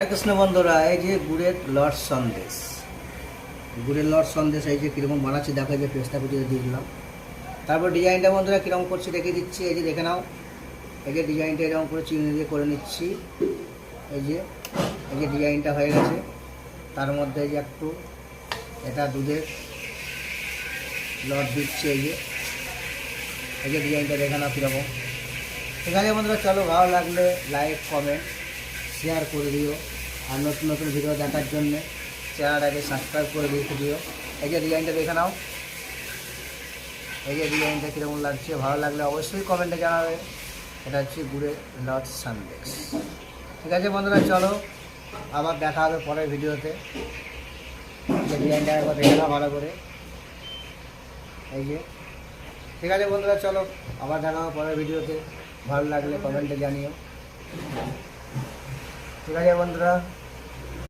কৃষ্ণ বন্ধুরা, এই যে গুড়ের লট সন্দেশ এই যে কীরকম বানাচ্ছি দেখো। এই যে পেস্তা কুচিয়ে দিয়ে দিলাম। তারপর ডিজাইনটা বন্ধুরা কীরকম করছি দেখিয়ে দিচ্ছি। এই যে দেখে নাও, এই যে ডিজাইনটা এরকম করে চিনি দিয়ে করে নিচ্ছি। এই যে ডিজাইনটা হয়ে গেছে। তার মধ্যে এই যে একটু এটা দুধের লট দিচ্ছি। এই যে ডিজাইনটা দেখে নাও কীরকম। ঠিক আছে বন্ধুরা, চলো ভালো লাগলে লাইক কমেন্ট শেয়ার করে দিও। আর নতুন নতুন ভিডিও দেখার জন্যে চ্যানেলটাকে সাবস্ক্রাইব করে দিও। এই যে ডিজাইনটা দেখে নাও, এই যে ডিজাইনটা কীরকম লাগছে। ভালো লাগলে অবশ্যই কমেন্টে জানাবে। এটা হচ্ছে গুড়ের লট সন্দেশ। ঠিক আছে বন্ধুরা, চলো আবার দেখা হবে পরের ভিডিওতে। যে ডিজাইনটা একবার দেখে নাও ভালো করে। এই যে ঠিক আছে বন্ধুরা, চলো আবার দেখা হবে পরের ভিডিওতে। ভালো লাগলে কমেন্টে জানিও। ঠিক আছে বন্ধুরা।